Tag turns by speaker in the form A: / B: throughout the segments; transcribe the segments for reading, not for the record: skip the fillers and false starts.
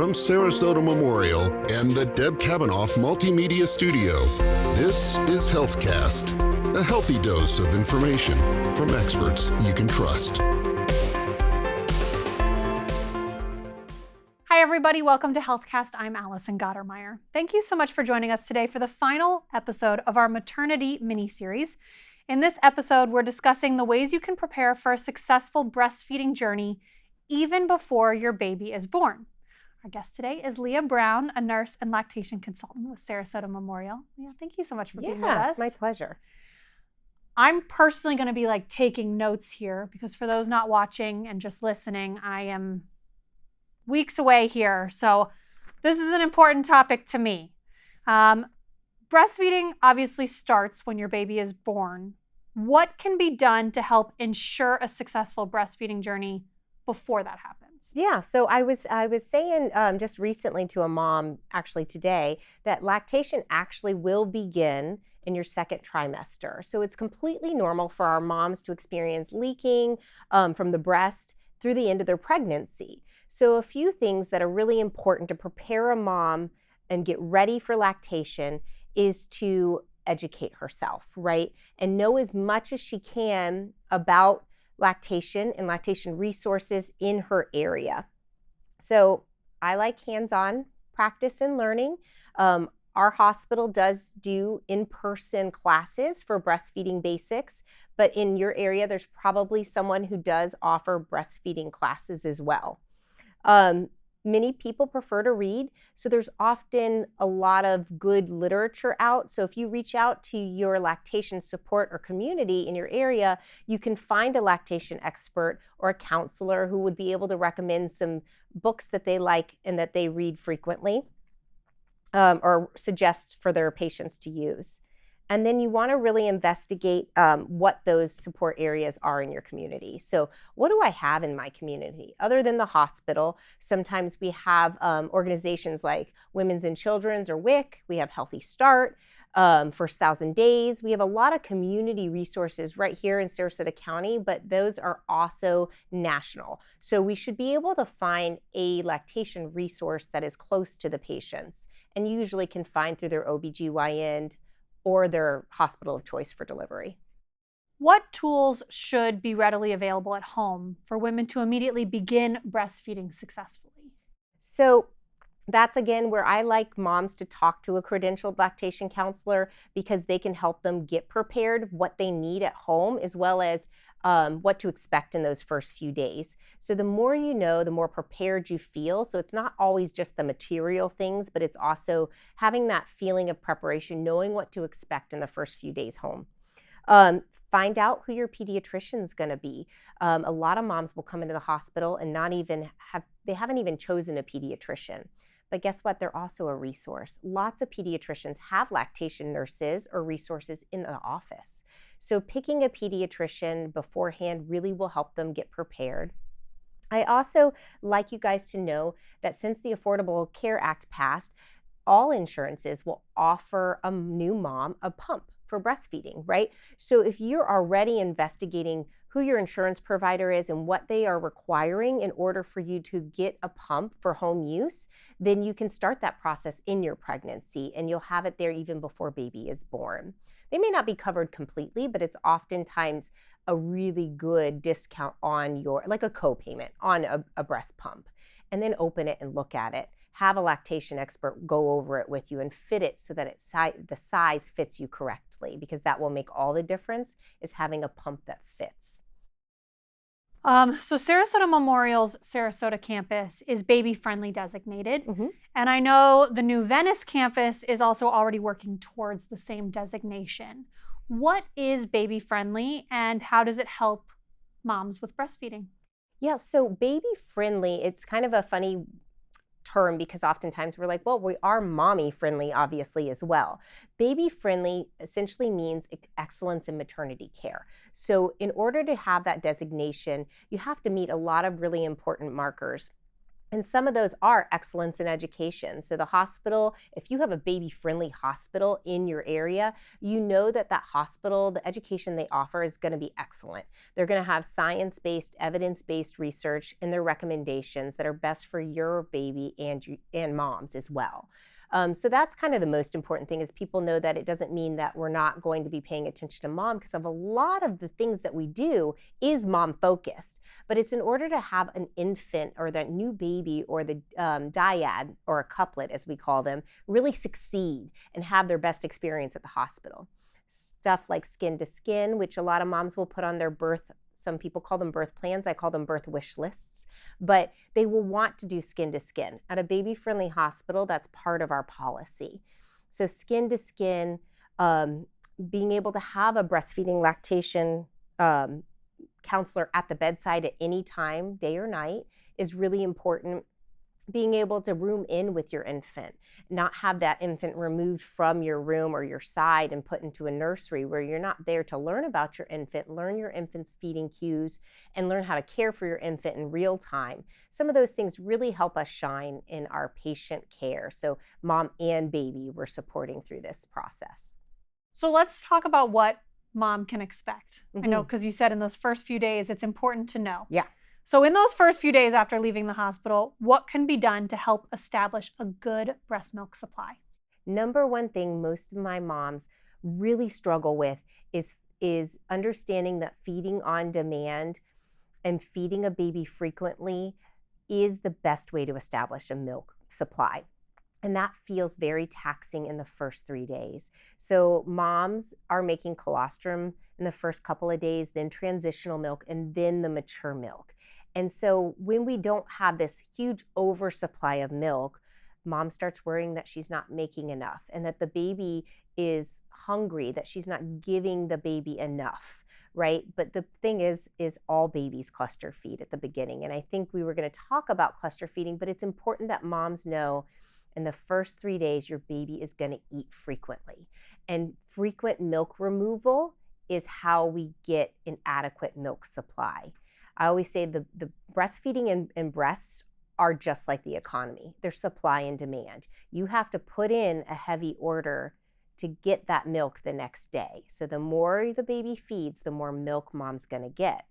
A: from Sarasota Memorial and the Deb Kavanaugh Multimedia Studio, this is HealthCast, a healthy dose of information from experts you can trust.
B: Hi, everybody. Welcome to HealthCast. I'm Allison Gottermeyer. Thank you so much for joining us today for the final episode of our Maternity mini-series. In this episode, we're discussing the ways you can prepare for a successful breastfeeding journey even before your baby is born. Our guest today is Leah Brown, a nurse and lactation consultant with Sarasota Memorial. Leah, thank you so much for being with us.
C: My pleasure.
B: I'm personally going to be taking notes here because for those not watching and just listening, I am weeks away here. So this is an important topic to me. Breastfeeding obviously starts when your baby is born. What can be done to help ensure a successful breastfeeding journey before that happens?
C: Yeah, so I was saying just recently to a mom, actually today, that lactation actually will begin in your second trimester. So it's completely normal for our moms to experience leaking from the breast through the end of their pregnancy. So a few things that are really important to prepare a mom and get ready for lactation is to educate herself, right? And know as much as she can about lactation and lactation resources in her area. So I like hands-on practice and learning. Our hospital does do in-person classes for breastfeeding basics, but in your area, there's probably someone who does offer breastfeeding classes as well. Many people prefer to read, so there's often a lot of good literature out. So if you reach out to your lactation support or community in your area, you can find a lactation expert or a counselor who would be able to recommend some books that they like and that they read frequently, or suggest for their patients to use. And then you want to really investigate what those support areas are in your community. So what do I have in my community? Other than the hospital, sometimes we have organizations like Women's and Children's or WIC. We have Healthy Start, First 1,000 Days. We have a lot of community resources right here in Sarasota County, but those are also national. So we should be able to find a lactation resource that is close to the patients and usually can find through their OBGYN or their hospital of choice for delivery.
B: What tools should be readily available at home for women to immediately begin breastfeeding successfully?
C: So that's again where I like moms to talk to a credentialed lactation counselor because they can help them get prepared what they need at home as well as what to expect in those first few days. So the more you know, the more prepared you feel. So it's not always just the material things, but it's also having that feeling of preparation, knowing what to expect in the first few days home. Find out who your pediatrician's going to be. A lot of moms will come into the hospital and they haven't even chosen a pediatrician. But guess what? They're also a resource. Lots of pediatricians have lactation nurses or resources in the office. So picking a pediatrician beforehand really will help them get prepared. I also like you guys to know that since the Affordable Care Act passed, all insurances will offer a new mom a pump for breastfeeding, right? So if you're already investigating who your insurance provider is and what they are requiring in order for you to get a pump for home use, then you can start that process in your pregnancy and you'll have it there even before baby is born. They may not be covered completely, but it's oftentimes a really good discount on like a co-payment on a breast pump. And then open it and look at it. Have a lactation expert go over it with you and fit it so that the size fits you correctly, because that will make all the difference is having a pump that fits.
B: So Sarasota Memorial's Sarasota campus is baby-friendly designated. Mm-hmm. And I know the new Venice campus is also already working towards the same designation. What is baby-friendly and how does it help moms with breastfeeding?
C: Yeah, so baby-friendly, it's kind of a funny term because oftentimes we're like, well, we are mommy friendly, obviously, as well. Baby friendly essentially means excellence in maternity care. So in order to have that designation, you have to meet a lot of really important markers. And some of those are excellence in education. So the hospital, if you have a baby-friendly hospital in your area, you know that that hospital, the education they offer is going to be excellent. They're going to have science-based, evidence-based research in their recommendations that are best for your baby and moms as well. So that's kind of the most important thing, is people know that it doesn't mean that we're not going to be paying attention to mom, because of a lot of the things that we do is mom focused. But it's in order to have an infant or that new baby or the dyad or a couplet, as we call them, really succeed and have their best experience at the hospital. Stuff like skin to skin, which a lot of moms will put on their birth. Some people call them birth plans. I call them birth wish lists. But they will want to do skin to skin. At a baby-friendly hospital, that's part of our policy. So skin to skin, being able to have a breastfeeding lactation counselor at the bedside at any time, day or night, is really important. Being able to room in with your infant, not have that infant removed from your room or your side and put into a nursery where you're not there to learn about your infant, learn your infant's feeding cues, and learn how to care for your infant in real time. Some of those things really help us shine in our patient care. So mom and baby, we're supporting through this process.
B: So let's talk about what mom can expect. I know, because you said in those first few days, it's important to know.
C: Yeah.
B: So in those first few days after leaving the hospital, what can be done to help establish a good breast milk supply?
C: Number one thing most of my moms really struggle with is understanding that feeding on demand and feeding a baby frequently is the best way to establish a milk supply. And that feels very taxing in the first 3 days. So moms are making colostrum in the first couple of days, then transitional milk, and then the mature milk. And so when we don't have this huge oversupply of milk, mom starts worrying that she's not making enough and that the baby is hungry, that she's not giving the baby enough, right? But the thing is all babies cluster feed at the beginning. And I think we were going to talk about cluster feeding, but it's important that moms know in the first 3 days, your baby is going to eat frequently. And frequent milk removal is how we get an adequate milk supply. I always say the breastfeeding and breasts are just like the economy. They're supply and demand. You have to put in a heavy order to get that milk the next day. So the more the baby feeds, the more milk mom's going to get.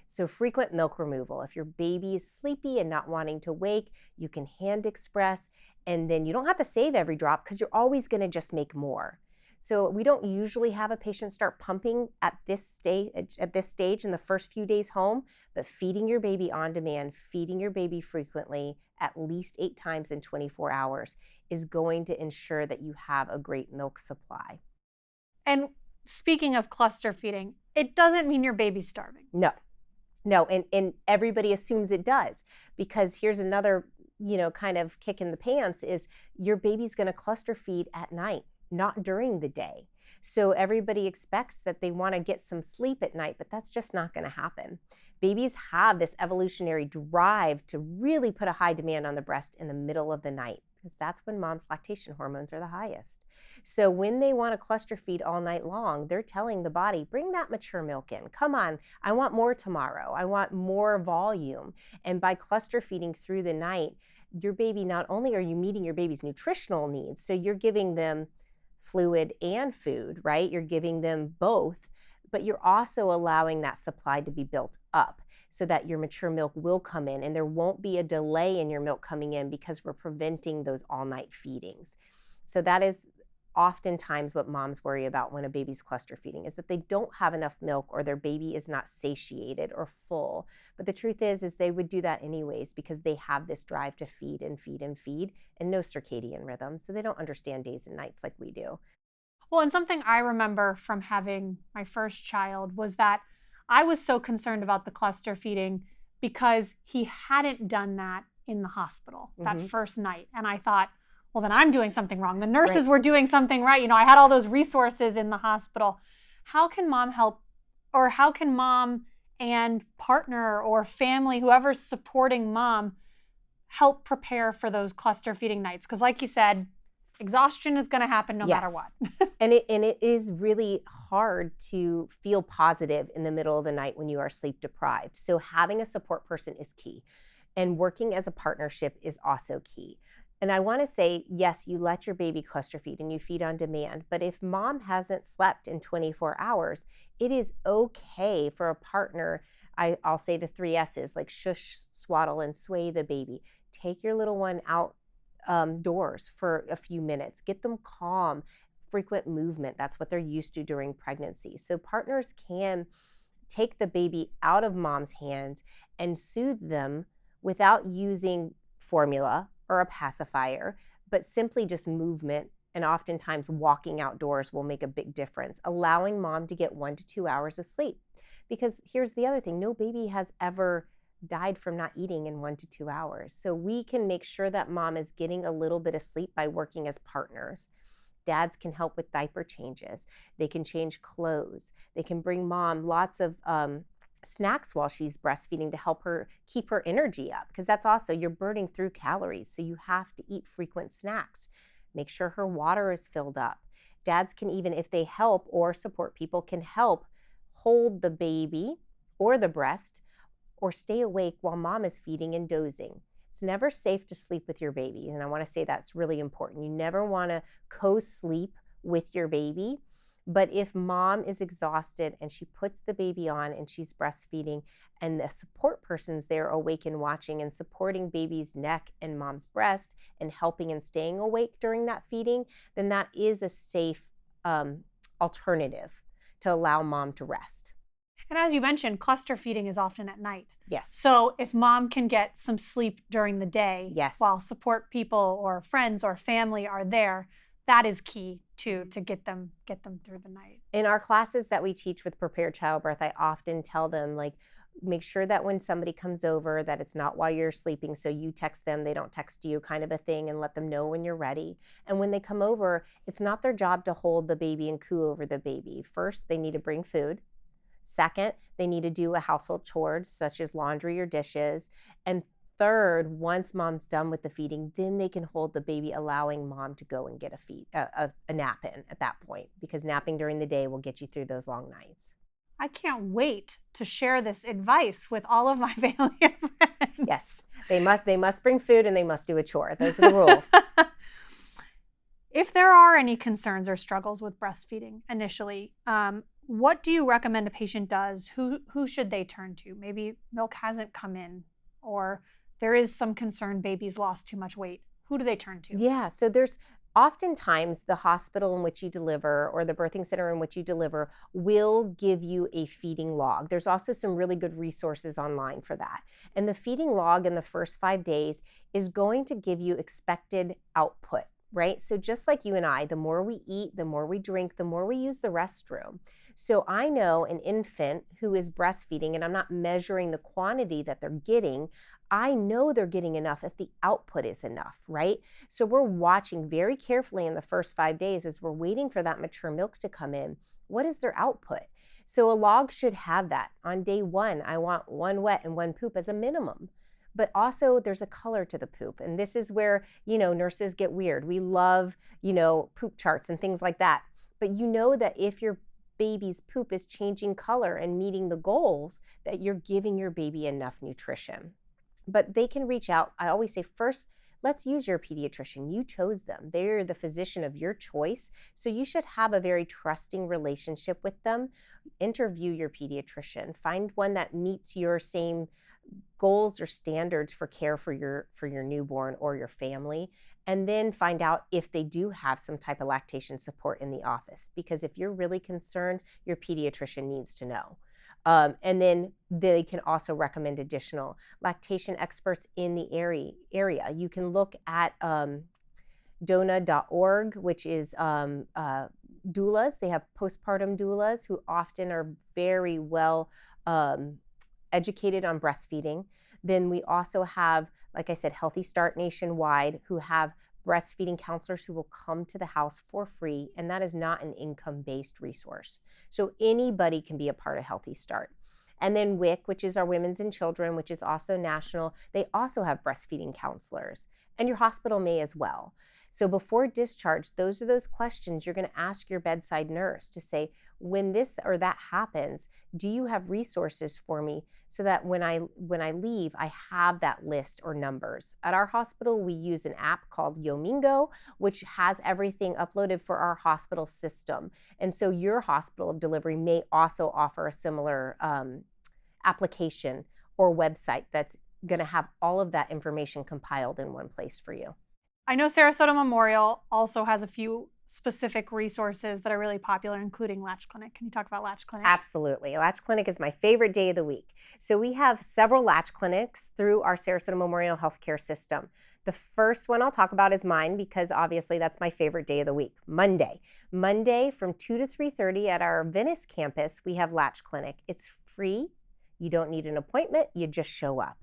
C: So frequent milk removal. If your baby is sleepy and not wanting to wake, you can hand express, and then you don't have to save every drop because you're always going to just make more. So we don't usually have a patient start pumping at this stage in the first few days home, but feeding your baby on demand, feeding your baby frequently, at least 8 times in 24 hours, is going to ensure that you have a great milk supply.
B: And speaking of cluster feeding, it doesn't mean your baby's starving.
C: No, and everybody assumes it does, because here's another, kind of kick in the pants is your baby's going to cluster feed at night, not during the day. So everybody expects that they want to get some sleep at night, but that's just not going to happen. Babies have this evolutionary drive to really put a high demand on the breast in the middle of the night, because that's when mom's lactation hormones are the highest. So when they want to cluster feed all night long, they're telling the body, bring that mature milk in. Come on, I want more tomorrow. I want more volume. And by cluster feeding through the night, your baby, not only are you meeting your baby's nutritional needs, so you're giving them fluid and food, right? You're giving them both, but you're also allowing that supply to be built up so that your mature milk will come in and there won't be a delay in your milk coming in because we're preventing those all-night feedings. So that is oftentimes what moms worry about when a baby's cluster feeding, is that they don't have enough milk or their baby is not satiated or full. But the truth is they would do that anyways because they have this drive to feed and feed and feed and no circadian rhythm. So they don't understand days and nights like we do.
B: Well, and something I remember from having my first child was that I was so concerned about the cluster feeding because he hadn't done that in the hospital that first night. And I thought, well, then I'm doing something wrong. The nurses were doing something right. I had all those resources in the hospital. How can mom help, or how can mom and partner or family, whoever's supporting mom, help prepare for those cluster feeding nights? Because like you said, exhaustion is going to happen no matter what.
C: And it is really hard to feel positive in the middle of the night when you are sleep deprived. So having a support person is key. And working as a partnership is also key. And I want to say, yes, you let your baby cluster feed and you feed on demand. But if mom hasn't slept in 24 hours, it is okay for a partner. I'll say the 3 S's, like shush, swaddle, and sway the baby. Take your little one out doors for a few minutes. Get them calm, frequent movement. That's what they're used to during pregnancy. So partners can take the baby out of mom's hands and soothe them without using formula or a pacifier, but simply just movement. And oftentimes walking outdoors will make a big difference, allowing mom to get 1 to 2 hours of sleep. Because here's the other thing, no baby has ever died from not eating in 1 to 2 hours. So we can make sure that mom is getting a little bit of sleep by working as partners. Dads can help with diaper changes. They can change clothes. They can bring mom lots of snacks while she's breastfeeding to help her keep her energy up, because that's also, you're burning through calories. So you have to eat frequent snacks. Make sure her water is filled up. Dads can, even if they help or support people, can help hold the baby or the breast or stay awake while mom is feeding and dozing. It's never safe to sleep with your baby. And I want to say that's really important. You never want to co-sleep with your baby. But if mom is exhausted and she puts the baby on and she's breastfeeding and the support person's there awake and watching and supporting baby's neck and mom's breast and helping and staying awake during that feeding, then that is a safe alternative to allow mom to rest.
B: And as you mentioned, cluster feeding is often at night.
C: Yes.
B: So if mom can get some sleep during the day,
C: yes,
B: while support people or friends or family are there, that is key to get them through the night.
C: In our classes that we teach with prepared childbirth, I often tell them, like, make sure that when somebody comes over that it's not while you're sleeping, so you text them, they don't text you, kind of a thing, and let them know when you're ready. And when they come over, it's not their job to hold the baby and coo over the baby. First, they need to bring food. Second, they need to do a household chores such as laundry or dishes. And third, once mom's done with the feeding, then they can hold the baby, allowing mom to go and get a nap in at that point, because napping during the day will get you through those long nights.
B: I can't wait to share this advice with all of my family and friends.
C: Yes, they must bring food and they must do a chore. Those are the rules.
B: If there are any concerns or struggles with breastfeeding initially, what do you recommend a patient does? Who should they turn to? Maybe milk hasn't come in, or there is some concern baby's lost too much weight. Who do they turn to?
C: Yeah, so there's oftentimes the hospital in which you deliver or the birthing center in which you deliver will give you a feeding log. There's also some really good resources online for that. And the feeding log in the first 5 days is going to give you expected output, right? So just like you and I, the more we eat, the more we drink, the more we use the restroom. So I know an infant who is breastfeeding, and I'm not measuring the quantity that they're getting, I know they're getting enough if the output is enough, right? So we're watching very carefully in the first 5 days as we're waiting for that mature milk to come in. What is their output? So a log should have that. On day 1, I want 1 wet and 1 poop as a minimum. But also there's a color to the poop. And this is where, nurses get weird. We love, poop charts and things like that. But you know that if your baby's poop is changing color and meeting the goals, that you're giving your baby enough nutrition. But they can reach out. I always say, first, let's use your pediatrician. You chose them. They're the physician of your choice. So you should have a very trusting relationship with them. Interview your pediatrician. Find one that meets your same goals or standards for care for your newborn or your family. And then find out if they do have some type of lactation support in the office. Because if you're really concerned, your pediatrician needs to know. And then they can also recommend additional lactation experts in the area. You can look at dona.org, which is doulas. They have postpartum doulas who often are very well educated on breastfeeding. Then we also have, like I said, Healthy Start nationwide, who have breastfeeding counselors who will come to the house for free, and that is not an income-based resource. So anybody can be a part of Healthy Start. And then WIC, which is our Women's and Children, which is also national, they also have breastfeeding counselors, and your hospital may as well. So before discharge, those are those questions you're going to ask your bedside nurse to say, when this or that happens, do you have resources for me so that when I leave, I have that list or numbers? At our hospital, we use an app called Yomingo, which has everything uploaded for our hospital system. And so your hospital of delivery may also offer a similar application or website that's going to have all of that information compiled in one place for you.
B: I know Sarasota Memorial also has a few specific resources that are really popular, including Latch Clinic. Can you talk about Latch Clinic?
C: Absolutely. Latch Clinic is my favorite day of the week. So we have several Latch Clinics through our Sarasota Memorial Healthcare system. The first one I'll talk about is mine because obviously that's my favorite day of the week, Monday. Monday from 2 to 3:30 at our Venice campus, we have Latch Clinic. It's free. You don't need an appointment. You just show up.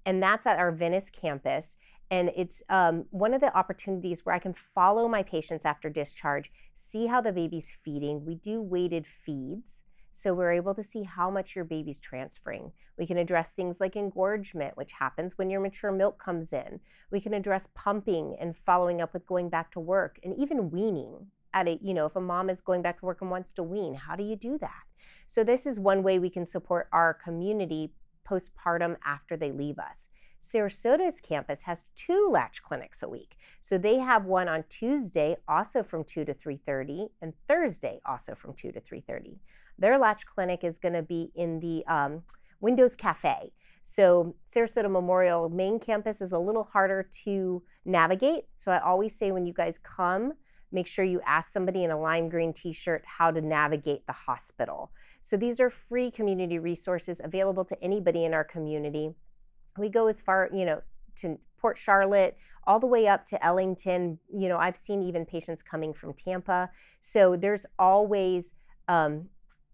C: And that's at our Venice campus. And it's one of the opportunities where I can follow my patients after discharge, see how the baby's feeding. We do weighted feeds, so we're able to see how much your baby's transferring. We can address things like engorgement, which happens when your mature milk comes in. We can address pumping and following up with going back to work, and even weaning. If a mom is going back to work and wants to wean, how do you do that? So this is one way we can support our community postpartum after they leave us. Sarasota's campus has 2 Latch Clinics a week. So they have one on Tuesday, also from 2 to 3:30, and Thursday, also from 2 to 3:30. Their Latch Clinic is going to be in the Windows Cafe. So Sarasota Memorial main campus is a little harder to navigate. So I always say when you guys come, make sure you ask somebody in a lime green t-shirt how to navigate the hospital. So these are free community resources available to anybody in our community. We go as far, to Port Charlotte, all the way up to Ellington. I've seen even patients coming from Tampa. So there's always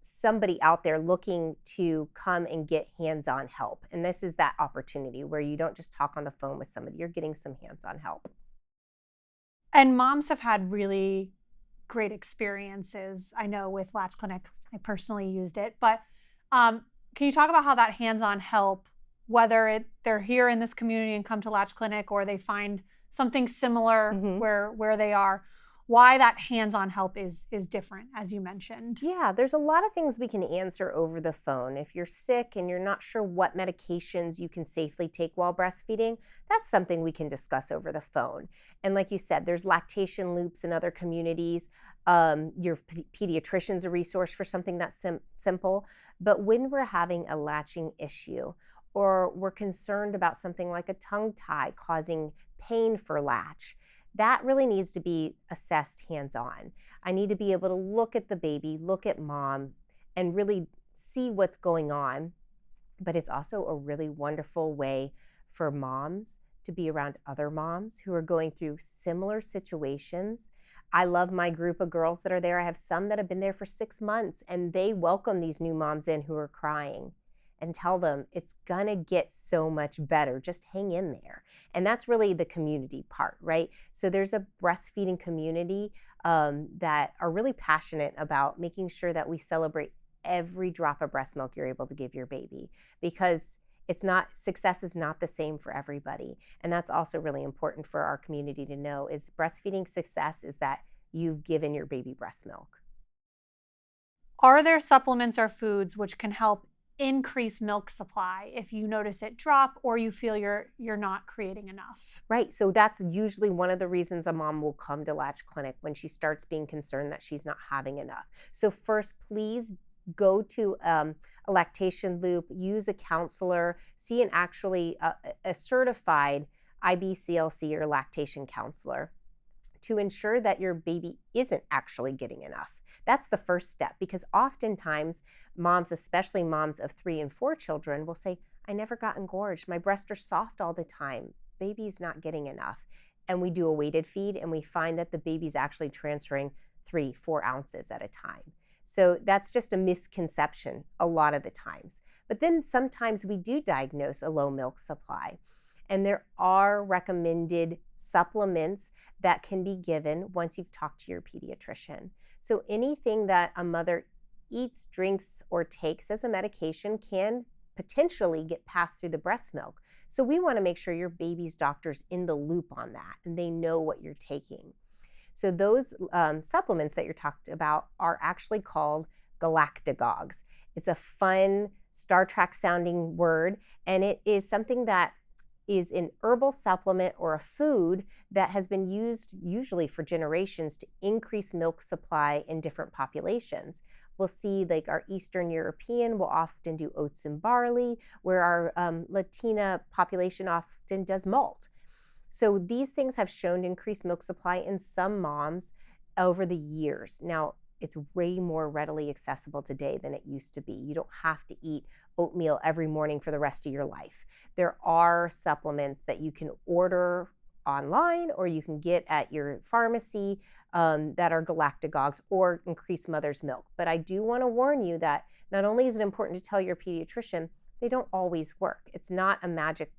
C: somebody out there looking to come and get hands-on help. And this is that opportunity where you don't just talk on the phone with somebody, you're getting some hands-on help.
B: And moms have had really great experiences, I know, with Latch Clinic. I personally used it. But can you talk about how that hands-on help, whether they're here in this community and come to Latch Clinic or they find something similar where they are, why that hands-on help is different, as you mentioned?
C: Yeah, there's a lot of things we can answer over the phone. If you're sick and you're not sure what medications you can safely take while breastfeeding, that's something we can discuss over the phone. And like you said, there's lactation loops in other communities. Your pediatrician's a resource for something that's simple. But when we're having a latching issue, or we're concerned about something like a tongue tie causing pain for latch, that really needs to be assessed hands-on. I need to be able to look at the baby, look at mom, and really see what's going on. But it's also a really wonderful way for moms to be around other moms who are going through similar situations. I love my group of girls that are there. I have some that have been there for 6 months, and they welcome these new moms in who are crying and tell them it's gonna get so much better. Just hang in there. And that's really the community part, right? So there's a breastfeeding community that are really passionate about making sure that we celebrate every drop of breast milk you're able to give your baby, because success is not the same for everybody. And that's also really important for our community to know, is breastfeeding success is that you've given your baby breast milk.
B: Are there supplements or foods which can help increase milk supply if you notice it drop or you feel you're not creating enough?
C: Right. So that's usually one of the reasons a mom will come to Latch Clinic, when she starts being concerned that she's not having enough. So first, please go to a lactation loop, use a counselor, see a certified IBCLC or lactation counselor to ensure that your baby isn't actually getting enough. That's the first step, because oftentimes moms, especially moms of 3 and 4 children, will say, I never got engorged. My breasts are soft all the time. Baby's not getting enough. And we do a weighted feed, and we find that the baby's actually transferring 3-4 ounces at a time. So that's just a misconception a lot of the times. But then sometimes we do diagnose a low milk supply. And there are recommended supplements that can be given once you've talked to your pediatrician. So anything that a mother eats, drinks, or takes as a medication can potentially get passed through the breast milk. So we want to make sure your baby's doctor's in the loop on that and they know what you're taking. So those supplements that you're talked about are actually called galactagogues. It's a fun Star Trek sounding word, and it is something that is an herbal supplement or a food that has been used usually for generations to increase milk supply in different populations. We'll see like our Eastern European will often do oats and barley, where our Latina population often does malt. So these things have shown to increase milk supply in some moms over the years. Now, it's way more readily accessible today than it used to be. You don't have to eat oatmeal every morning for the rest of your life. There are supplements that you can order online or you can get at your pharmacy that are galactagogues or increase mother's milk. But I do want to warn you that not only is it important to tell your pediatrician, they don't always work. It's not a magic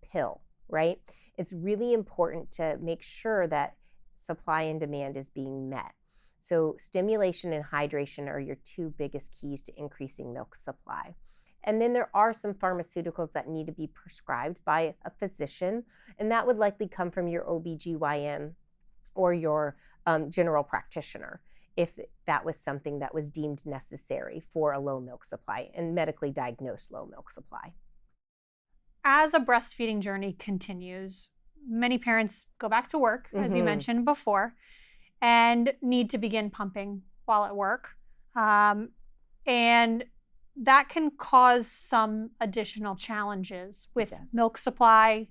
C: pill, right? It's really important to make sure that supply and demand is being met. So stimulation and hydration are your two biggest keys to increasing milk supply. And then there are some pharmaceuticals that need to be prescribed by a physician, and that would likely come from your OBGYN or your general practitioner if that was something that was deemed necessary for a low milk supply and medically diagnosed low milk supply.
B: As a breastfeeding journey continues, many parents go back to work, as you mentioned before, and need to begin pumping while at work. And that can cause some additional challenges with milk supply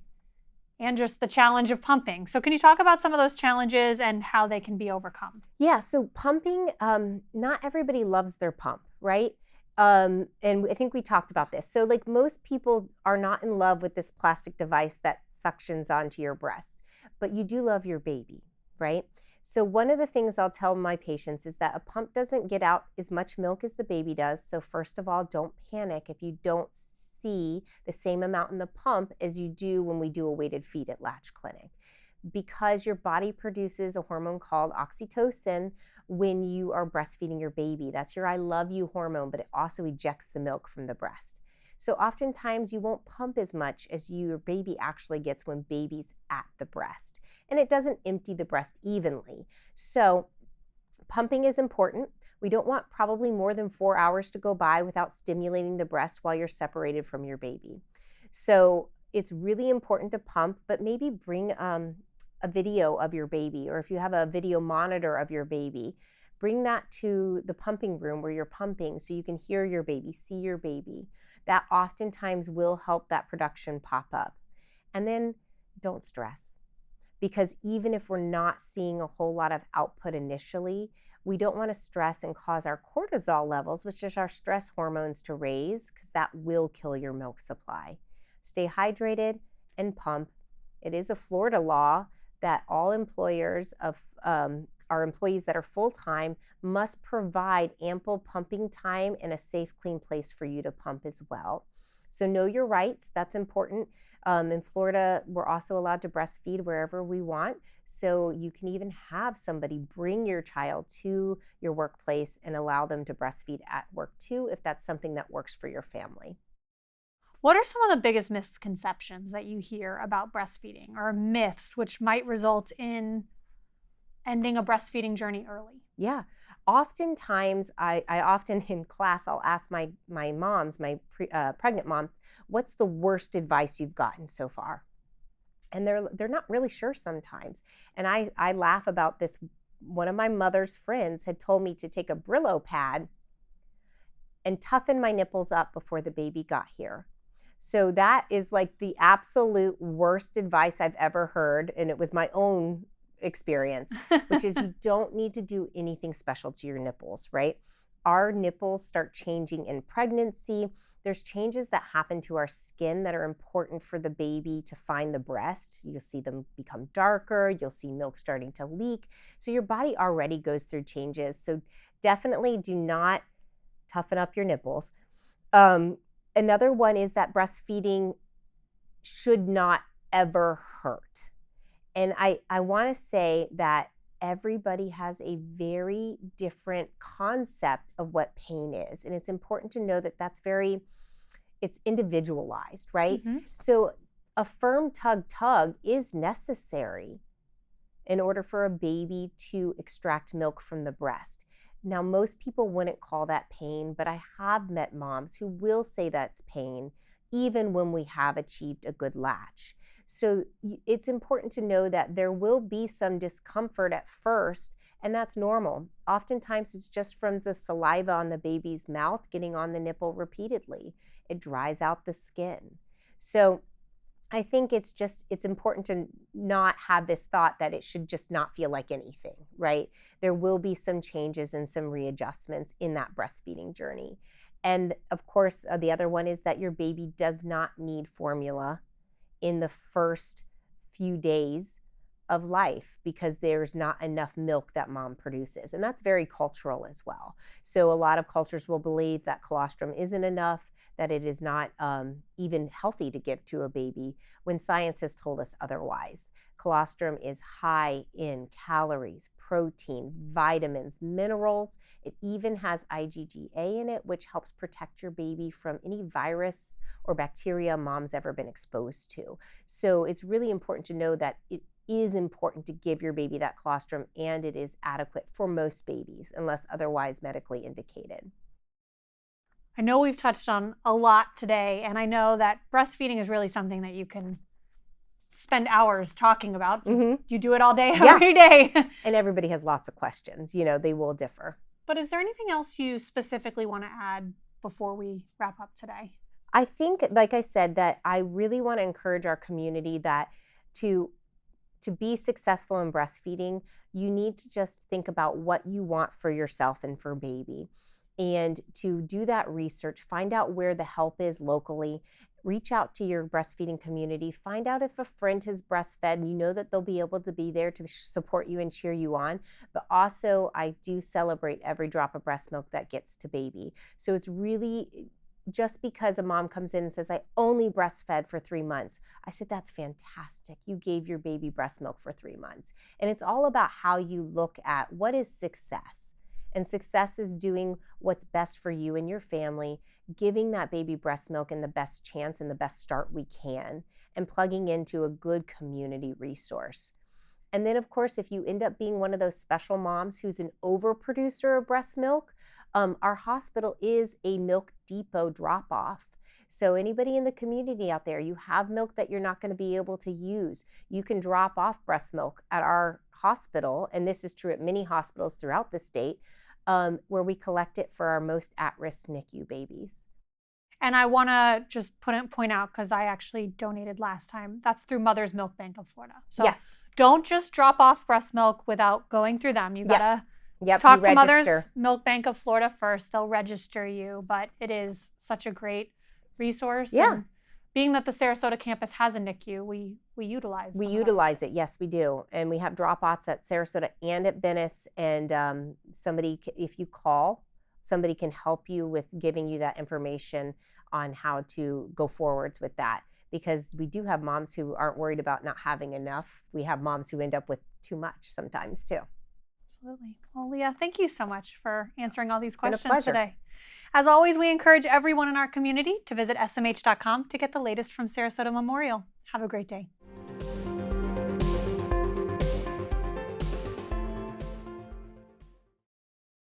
B: and just the challenge of pumping. So can you talk about some of those challenges and how they can be overcome?
C: Yeah, so pumping, not everybody loves their pump, right? And I think we talked about this. So like most people are not in love with this plastic device that suctions onto your breast, but you do love your baby, right? So one of the things I'll tell my patients is that a pump doesn't get out as much milk as the baby does. So first of all, don't panic if you don't see the same amount in the pump as you do when we do a weighted feed at Latch Clinic. Because your body produces a hormone called oxytocin when you are breastfeeding your baby. That's your I love you hormone, but it also ejects the milk from the breast. So oftentimes you won't pump as much as your baby actually gets when baby's at the breast. And it doesn't empty the breast evenly. So pumping is important. We don't want probably more than 4 hours to go by without stimulating the breast while you're separated from your baby. So it's really important to pump, but maybe bring a video of your baby, or if you have a video monitor of your baby, bring that to the pumping room where you're pumping so you can hear your baby, see your baby. That oftentimes will help that production pop up. And then don't stress, because even if we're not seeing a whole lot of output initially, we don't want to stress and cause our cortisol levels, which is our stress hormones, to raise, because that will kill your milk supply. Stay hydrated and pump. It is a Florida law that all employers of our employees that are full-time must provide ample pumping time and a safe, clean place for you to pump as well. So know your rights. That's important. In Florida, we're also allowed to breastfeed wherever we want. So you can even have somebody bring your child to your workplace and allow them to breastfeed at work too, if that's something that works for your family.
B: What are some of the biggest misconceptions that you hear about breastfeeding, or myths which might result in ending a breastfeeding journey early?
C: Yeah. Oftentimes, I often in class, I'll ask my moms, pregnant moms, what's the worst advice you've gotten so far? And they're not really sure sometimes. And I laugh about this. One of my mother's friends had told me to take a Brillo pad and toughen my nipples up before the baby got here. So that is like the absolute worst advice I've ever heard. And it was my own experience, which is you don't need to do anything special to your nipples, right? Our nipples start changing in pregnancy. There's changes that happen to our skin that are important for the baby to find the breast. You'll see them become darker. You'll see milk starting to leak. So your body already goes through changes. So definitely do not toughen up your nipples. Another one is that breastfeeding should not ever hurt. And I want to say that everybody has a very different concept of what pain is. And it's important to know that it's individualized, right? Mm-hmm. So a firm tug is necessary in order for a baby to extract milk from the breast. Now, most people wouldn't call that pain, but I have met moms who will say that's pain, even when we have achieved a good latch. So it's important to know that there will be some discomfort at first, and that's normal. Oftentimes, it's just from the saliva on the baby's mouth getting on the nipple repeatedly. It dries out the skin. So I think it's important to not have this thought that it should just not feel like anything, right? There will be some changes and some readjustments in that breastfeeding journey. And of course, the other one is that your baby does not need formula in the first few days of life because there's not enough milk that mom produces. And that's very cultural as well. So a lot of cultures will believe that colostrum isn't enough, that it is not even healthy to give to a baby, when science has told us otherwise. Colostrum is high in calories, protein, vitamins, minerals. It even has IgA in it, which helps protect your baby from any virus or bacteria mom's ever been exposed to. So it's really important to know that it is important to give your baby that colostrum, and it is adequate for most babies unless otherwise medically indicated.
B: I know we've touched on a lot today, and I know that breastfeeding is really something that you can spend hours talking about.
C: Mm-hmm.
B: You do it all day, every day.
C: And everybody has lots of questions. They will differ.
B: But is there anything else you specifically want to add before we wrap up today?
C: I think, like I said, that I really want to encourage our community that to be successful in breastfeeding, you need to just think about what you want for yourself and for baby. And to do that research, find out where the help is locally, reach out to your breastfeeding community, find out if a friend has breastfed, you know that they'll be able to be there to support you and cheer you on. But also, I do celebrate every drop of breast milk that gets to baby. So it's really, just because a mom comes in and says, I only breastfed for 3 months, I said, that's fantastic. You gave your baby breast milk for 3 months. And it's all about how you look at what is success. And success is doing what's best for you and your family, giving that baby breast milk in the best chance and the best start we can, and plugging into a good community resource. And then, of course, if you end up being one of those special moms who's an overproducer of breast milk, our hospital is a milk depot drop-off. So anybody in the community out there, you have milk that you're not going to be able to use, you can drop off breast milk at our hospital, and this is true at many hospitals throughout the state, where we collect it for our most at-risk NICU babies.
B: And I want to just point out, because I actually donated last time, that's through Mother's Milk Bank of Florida. So
C: yes.
B: Don't just drop off breast milk without going through them. You got to talk to Mother's Milk Bank of Florida first. They'll register you, but it is such a great resource.
C: Yeah.
B: And being that the Sarasota campus has a NICU, we utilize it.
C: We utilize it, yes, we do. And we have drop-offs at Sarasota and at Venice. And somebody, if you call, somebody can help you with giving you that information on how to go forwards with that. Because we do have moms who aren't worried about not having enough. We have moms who end up with too much sometimes too.
B: Absolutely. Well, Leah, thank you so much for answering all these questions
C: Been a pleasure.
B: today. As always, we encourage everyone in our community to visit smh.com to get the latest from Sarasota Memorial. Have a great day.